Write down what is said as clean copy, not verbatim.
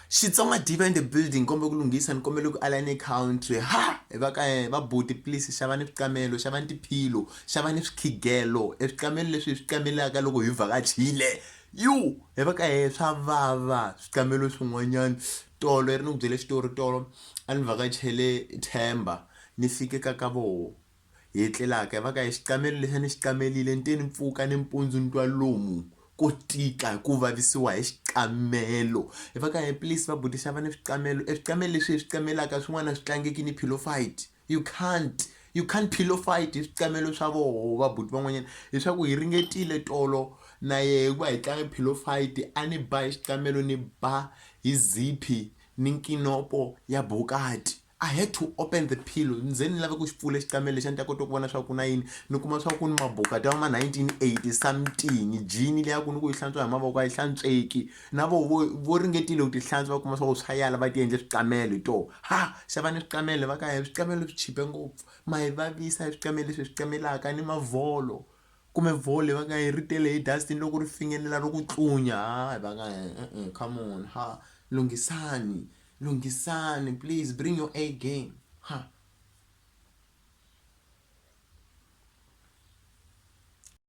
Xitsonga Diva in the building kombe kulungisa ni kombela ku ala ni country ha va ka va buti please xavani swicamelo xavani tiphilo xavani swikhigelo swicamelo leswi swi camelaka loko hi vhakachile yu hi va ka swa vava swicamelo swin'wanyana tolo ri ni ku byele xitori tolo a ni vhakachele Themba ni fike ka voho hi tlelaka hi va ka xicamelo lexi ni xi camelile ni mpfuka ni mpundzu ni twa lomu ko tika hi ku vavisiwa hi xicamelo hi va ka please va buti xavani swicamelo leswi hi swi camelaka swin'wana swi tlangeki ni pillow fight you can't pillow fight hi swicamelo swa voho va buti van'wanyana leswaku hi ringetile tolo na yehe ku va hi tlanga pillow fight a ni ba hi xicamelo ni ba hi ziphi ni nkinopo ya bokati I had to open the pillow nze ni lava ku xi pfula xicamelo lexi a ni ta kota ku vona swa ku na yini ni kuma swa ku ni mabokati ma 1980 something jini leya ku ni ku yi hlantswa hi mavoko a yi hlantsweki na vo ringetile ku ti hlantswa va kuma swa ku swa yala va ti endle swicamelo to ha xavani swicamelo va ka swicamelo swi chipe ngopfu ma hi vavisa hi swicamelo leswi hi swi camelaka ni mavholo kumbe vhole va nga hi ritele hi dustin loko ri fingelela ro ku tlunya ha va nga come on ha lungisani please bring your A game ha